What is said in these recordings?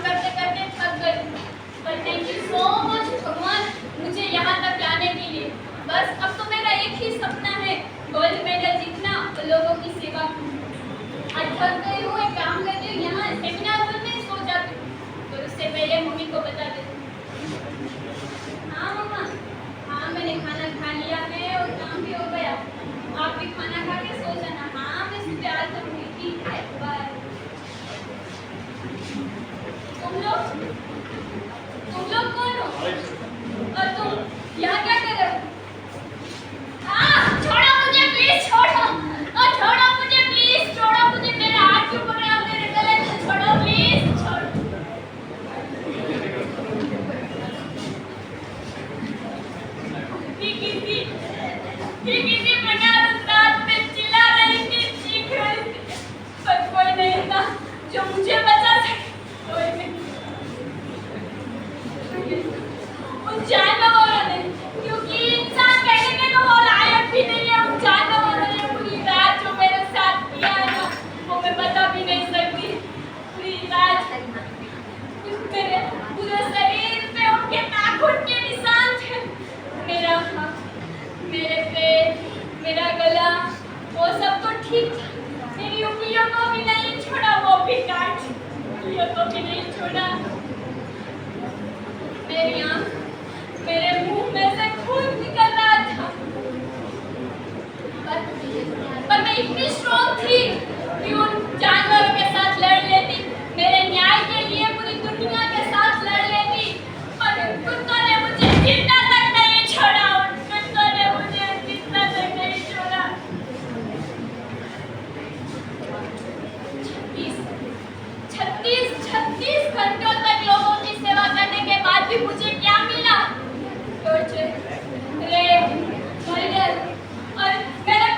करते करते थक गई। पर थैंक यू सो मच भगवान मुझे यहाँ तक लाने के लिए। बस अब तो मेरा एक ही सपना है, गोल्ड मेडल जीतना और लोगों की सेवा करना। आज थक गई हूँ, एक काम करती हूँ, यहाँ सेमिनार हॉल में सो जाती हूँ। तो उससे पहले मम्मी को बता देती हूँ। हाँ मम्मा, हाँ मैंने खाना खा लिया है और काम भी हो गया। आप भी खाना खा के सो जाना। हाँ मैं इस प्यार करूँगी, ठीक है, बाय। तुम लोग कौन हो? और तुम यहाँ क्या कर रहे हो? छोड़ो मुझे प्लीज, छोड़ो। छोड़ो मुझे प्लीज, छोड़ो मुझे। मेरे हाथ क्यों पकड़े हो? मेरे गले से छोड़ो प्लीज, छोड़ो। किसी प्रकार उस रात में चिल्ला रही थी, चीख रही थी, पर कोई नहीं था जो मुझे बचा सके। कोई नहीं। उन जानवरों ने, क्योंकि इंसान कहने के तो वो लायक भी नहीं है, उन जानवरों ने पूरी रात जो मेरे साथ किया है ना, वो मैं बता भी नहीं सकती। पूरी रात मेरे पूरे शरीर पे उनके नाखून के निशान थे। मेरा हाथ, मेरे पेट, मेरा गला, वो सब तो ठीक था। मेरी उंगलियों को भी नहीं छोड़ा, वो भी काट, उंगलियों को भी नहीं छोड़ा। मेरी आँख, मेरे मुंह में से खून निकल रहा था। पर मैं इतनी स्ट्रॉन्ग थी कि उन जानवरों के साथ लड़ लेती, मेरे न्याय के लिए पूरी दुनिया के साथ लड़ लेती। पर उन कुत्तों ने मुझे जिंदा तक नहीं छोड़ा, उन कुत्तों ने मुझे जिंदा तक नहीं छोड़ा। 36 घंटों तक लोगों की सेवा करने के बाद भी मुझे क्या मिला? Torture, rape, murder. और मेरे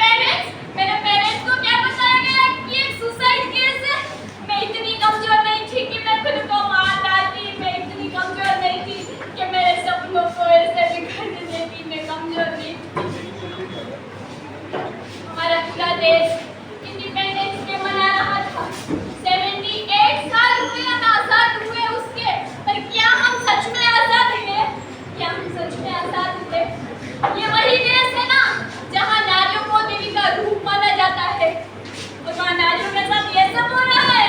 पेरेंट्स को क्या बताया गया कि एक सुसाइड केस है। मैं इतनी कमजोर नहीं थी कि मैं खुद को मार डालती। मैं इतनी कमजोर नहीं थी कि मेरे सपनों को ऐसे बिखरने देती। मैं कमजोर नहीं थी। हमारा पूरा देश इंडिपेंडेंस डे मना रहा था। 78 साल हुए हम आजाद हुए उसके। पर क्या हम सच में आजाद हैं? क्या हम सच में आजाद हुए? ये वही देश है ना जहाँ नारियों को देवी का रूप माना जाता है, और वहाँ नारियों के साथ ये सब हो रहा है।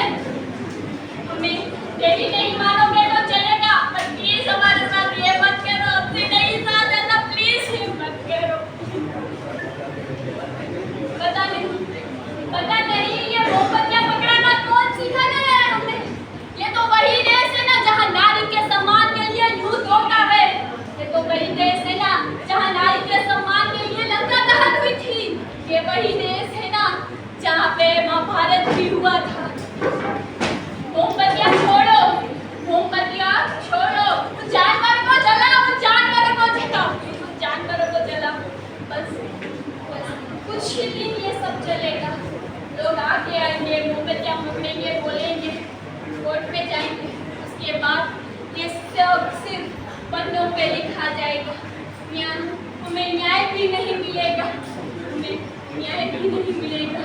हमें देवी नहीं मानोगे तो चलेगा, पर प्लीज हमारे साथ ये मत करो। अपने नहीं साथ ऐसा प्लीज ही मत करो। पता नहीं ये मोमबत्तियां पकड़ना कौन सिखा गया है हमें? ये तो वही देश है ना जहाँ नारी के सम्मान के लिए युद्ध होता है। ये तो वही देश है ना जहाँ नारी के सम्मान के लिए लंका दहन हुई थी। ये वही देश है ना जहाँ पे महाभारत भी हुआ था। मोमबत्तियां छोड़ो, मोमबत्तियां छोड़ो। उन जानवरों को जलाओ, उन जानवरों को जलाओ, उन जानवरों को जलाओ। बस कुछ ही दिन ये सब चलेगा। लोग आगे आएंगे, मोमबत्तियां पकड़ेंगे, बोलेंगे, कोर्ट पे जाएंगे। उसके बाद ये सब सिर्फ पन्नों पे लिखा जाएगा। हमें न्याय भी नहीं मिलेगा, हमें न्याय भी नहीं मिलेगा।